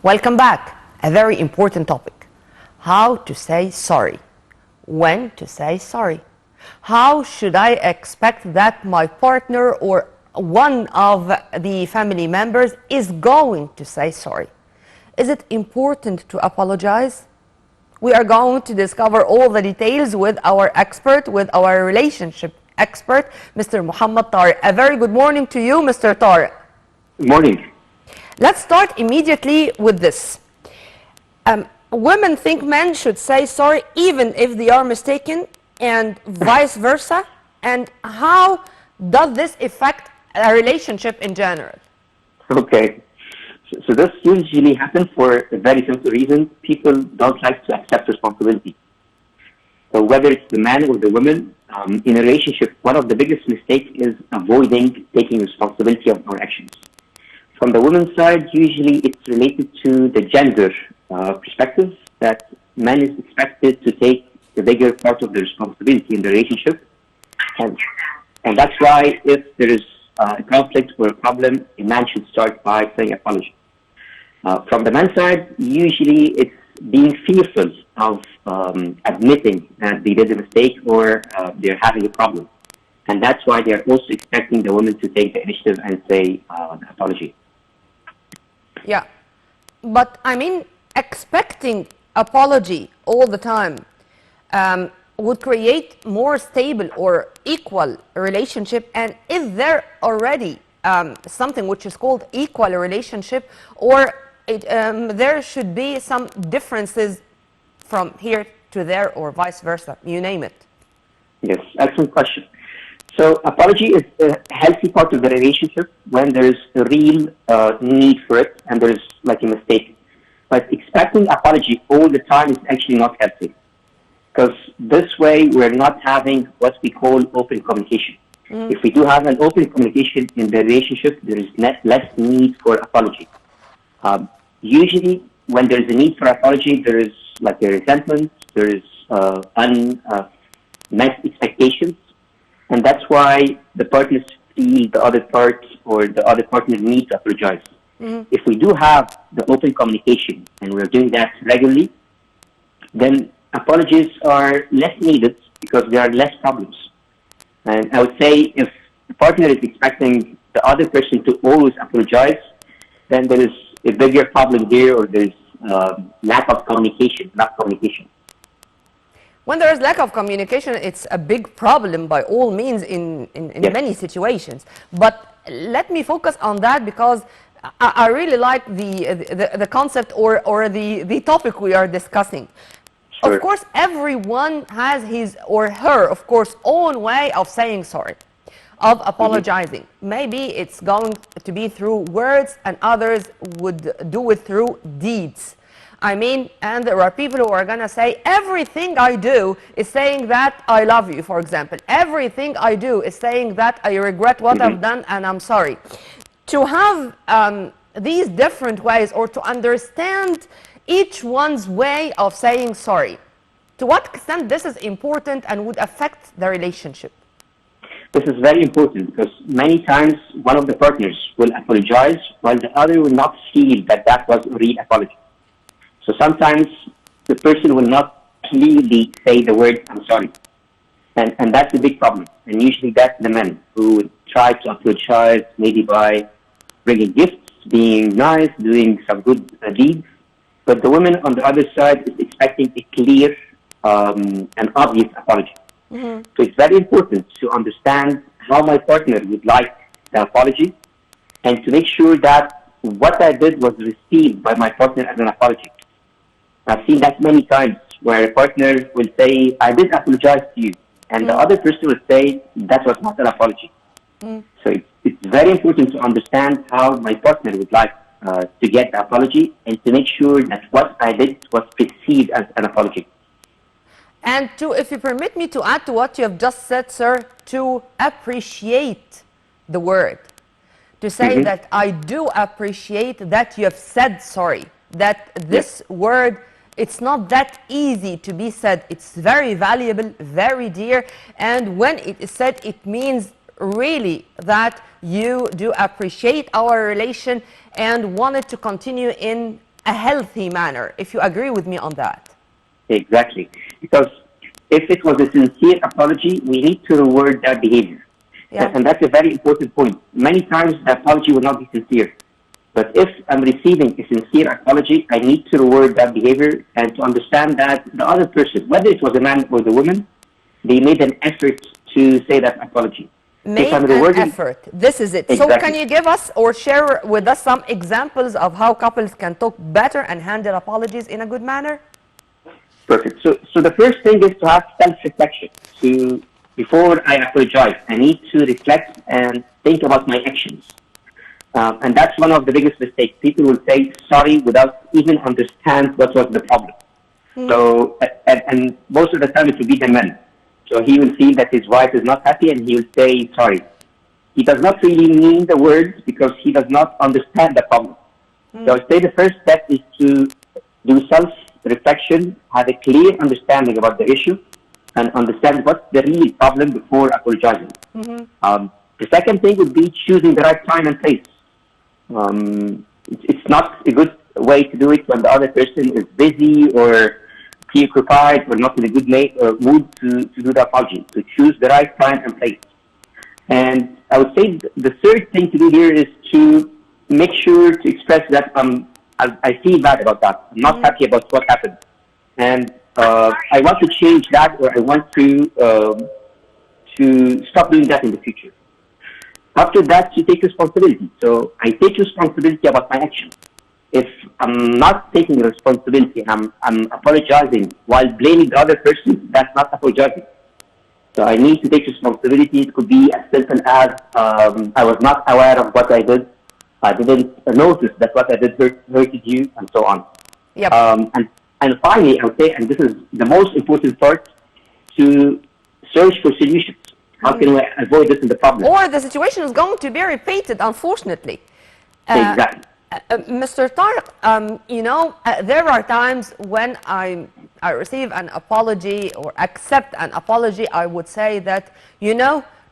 Welcome back. A very important topic. How to say sorry. When to say sorry. How should I expect that my partner or one of the family members is going to say sorry? Is it important to apologize? We are going to discover all the details with our expert, with our relationship expert, Mr. Mohamed Tarek. A very good morning to you, Mr. Tarek. Good morning. Let's start immediately with this. Women think men should say sorry even if they are mistaken, and vice versa. And how does this affect a relationship in general? Okay. So this usually happens for a very simple reason. People don't like to accept responsibility. So whether it's the man or the woman, in a relationship, one of the biggest mistakes is avoiding taking responsibility of our actions. From the woman's side, usually it's related to the gender perspective, that man is expected to take the bigger part of the responsibility in the relationship. And that's why if there is a conflict or a problem, a man should start by saying apology. From the man's side, usually it's being fearful of admitting that they did a mistake or they're having a problem. And that's why they're also expecting the woman to take the initiative and say the apology. Yeah, but I mean, expecting apology all the time would create more stable or equal relationship. And is there already something which is called equal relationship, or there should be some differences from here to there or vice versa, you name it? Yes, excellent question. So apology is a healthy part of the relationship when there's a real need for it and there's like a mistake. But expecting apology all the time is actually not healthy, because this way we're not having what we call open communication. If we do have an open communication in the relationship, there is less need for apology. Usually when there's a need for apology, there is like a resentment, there is unmet expectations. And that's why the partners feel the other part or the other partner needs to apologize. If we do have the open communication and we're doing that regularly, then apologies are less needed because there are less problems. And I would say if the partner is expecting the other person to always apologize, then there is a bigger problem here, or there is lack of communication, not communication. When there is lack of communication, it's a big problem by all means in Yes. many situations. But let me focus on that because I really like the concept or the topic we are discussing. Sure. Of course, everyone has his or her, of course, own way of saying sorry, of apologizing. Maybe it's going to be through words and others would do it through deeds. I mean, and there are people who are going to say, everything I do is saying that I love you, for example. Everything I do is saying that I regret what I've done and I'm sorry. To have these different ways, or to understand each one's way of saying sorry, to what extent this is important and would affect the relationship? This is very important because many times one of the partners will apologize while the other will not feel that that was a real apology. So sometimes the person will not clearly say the word, I'm sorry. And that's a big problem. And usually that's the men who would try to apologize maybe by bringing gifts, being nice, doing some good deeds. But the woman on the other side is expecting a clear and obvious apology. So it's very important to understand how my partner would like the apology and to make sure that what I did was received by my partner as an apology. I've seen that many times where a partner will say, I did apologize to you. And the other person will say, that was not an apology. So it's very important to understand how my partner would like to get the apology and to make sure that what I did was perceived as an apology. And to, if you permit me to add to what you have just said, sir, to appreciate the word. To say that I do appreciate that you have said sorry. That this word, it's not that easy to be said. It's very valuable, very dear. And when it is said, it means really that you do appreciate our relation and wanted to continue in a healthy manner, if you agree with me on that. Exactly. Because if it was a sincere apology, we need to reward that behavior. Yeah. And that's a very important point. Many times the apology will not be sincere. But if I'm receiving a sincere apology, I need to reward that behavior and to understand that the other person, whether it was a man or the woman, they made an effort to say that apology. If Made I'm an rewarding, effort. This is it. So exactly. can you give us or share with us some examples of how couples can talk better and handle apologies in a good manner? Perfect. So the first thing is to have self-reflection. Before I apologize, I need to reflect and think about my actions. And that's one of the biggest mistakes. People will say sorry without even understand what was the problem. So, and most of the time it will be the man. So he will see that his wife is not happy and he will say sorry. He does not really mean the words because he does not understand the problem. So I say the first step is to do self-reflection, have a clear understanding about the issue, and understand what's the real problem before apologizing. The second thing would be choosing the right time and place. It's not a good way to do it when the other person is busy or preoccupied or not in a good mood to do the apology. So choose the right time and place. And I would say the third thing to do here is to make sure to express that I feel bad about that. I'm not happy about what happened. And I want to change that, or I want to stop doing that in the future. After that, you take responsibility. So I take responsibility about my actions. If I'm not taking responsibility and I'm apologizing while blaming the other person, that's not apologizing. So I need to take responsibility. It could be as simple as I was not aware of what I did. I didn't notice that what I did hurted you, and so on. Yep. And finally, I would say, and this is the most important part, to search for solutions. How can we avoid this in the problem? Or the situation is going to be repeated, unfortunately. Exactly. Mr. Tarek, there are times when I receive an apology or accept an apology. I would say that,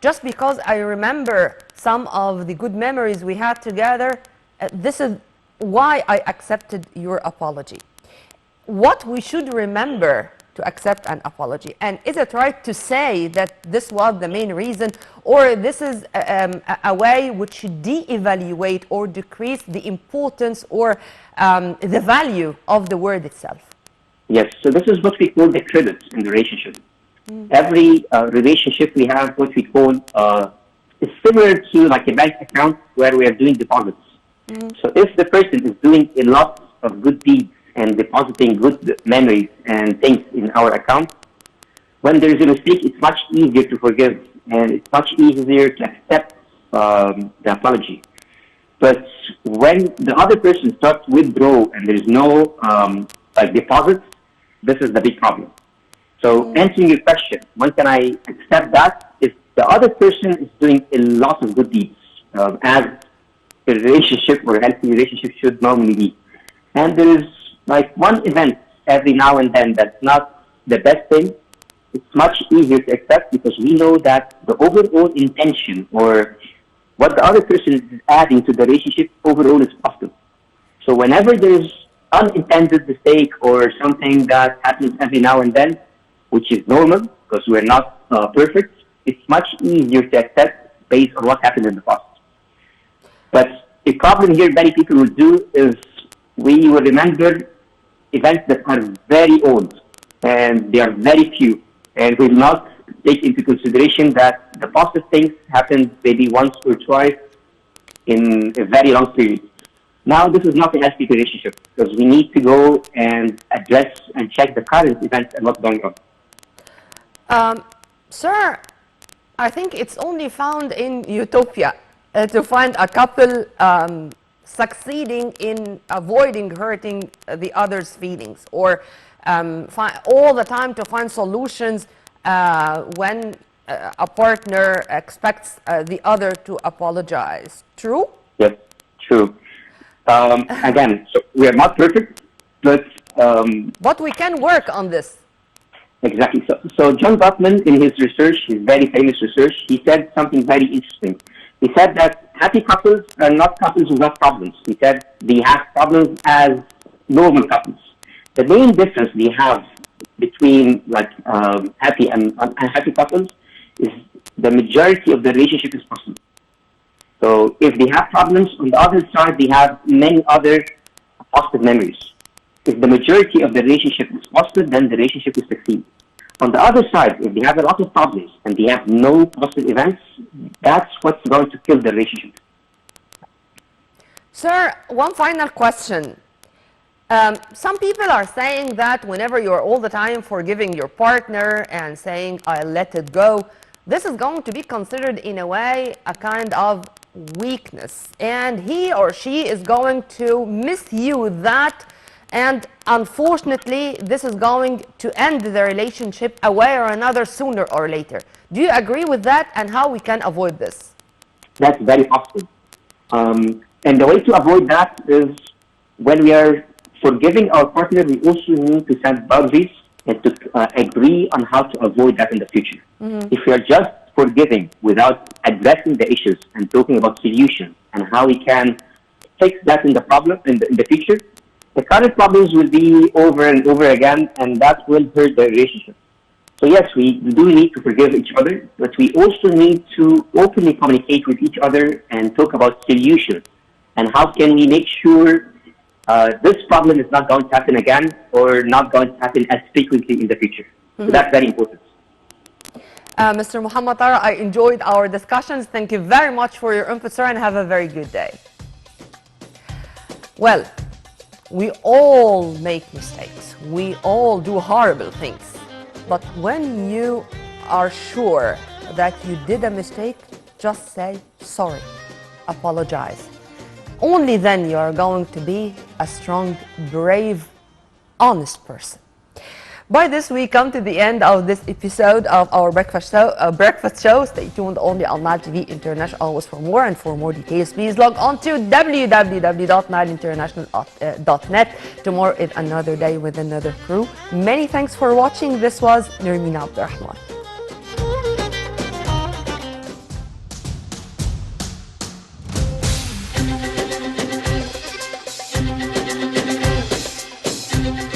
just because I remember some of the good memories we had together, this is why I accepted your apology. What we should remember to accept an apology, and is it right to say that this was the main reason, or this is a way which should de-evaluate or decrease the importance or the value of the word itself? Yes, so this is what we call the credits in the relationship. Every relationship we have what we call is similar to like a bank account where we are doing deposits. So if the person is doing a lot of good deeds and depositing good memories and things in our account, when there is a mistake, it's much easier to forgive and it's much easier to accept the apology. But when the other person starts to withdraw and there is no deposits, this is the big problem. So answering your question, when can I accept that? If the other person is doing a lot of good deeds, as a relationship or a healthy relationship should normally be. And there is like one event every now and then that's not the best thing, it's much easier to accept because we know that the overall intention or what the other person is adding to the relationship overall is positive. So whenever there's unintended mistake or something that happens every now and then, which is normal because we're not perfect, it's much easier to accept based on what happened in the past. But the problem here many people will do is we will remember events that are very old and they are very few and will not take into consideration that the positive things happened maybe once or twice in a very long period. Now this is not a healthy relationship because we need to go and address and check the current events and what's going on. Sir, I think it's only found in utopia to find a couple succeeding in avoiding hurting the other's feelings, or all the time to find solutions when a partner expects the other to apologize. True? Yes, true. Again, so we are not perfect, but we can work on this. Exactly. So John Gottman, in his research, his very famous research, he said something very interesting. He said that happy couples are not couples without problems. He said they have problems as normal couples. The main difference we have between like happy and unhappy couples is the majority of the relationship is possible. So if they have problems, on the other side, they have many other positive memories. If the majority of the relationship is positive, then the relationship will succeed. On the other side, if they have a lot of problems and they have no positive events, that's what's going to kill the relationship. Sir, one final question. Some people are saying that whenever you're all the time forgiving your partner and saying, I'll let it go, this is going to be considered in a way a kind of weakness. And he or she is going to misuse that. And unfortunately, this is going to end the relationship a way or another sooner or later. Do you agree with that, and how we can avoid this? That's very possible. And the way to avoid that is when we are forgiving our partner, we also need to set boundaries and to agree on how to avoid that in the future. If we are just forgiving without addressing the issues and talking about solutions and how we can fix that in the problem in the future, the current problems will be over and over again, and that will hurt the relationship. So yes, we do need to forgive each other, but we also need to openly communicate with each other and talk about solutions and how can we make sure this problem is not going to happen again or not going to happen as frequently in the future. So that's very important. Mr. Mohamed Tarek, I enjoyed our discussions. Thank you very much for your input, sir, and have a very good day. Well, we all make mistakes. We all do horrible things. But when you are sure that you did a mistake, just say sorry. Apologize. Only then you are going to be a strong, brave, honest person. By this, we come to the end of this episode of our breakfast show. Stay tuned only on Nile TV International always for more. And for more details, please log on to www.nileinternational.net. Tomorrow is another day with another crew. Many thanks for watching. This was Nermina Abdurrahman.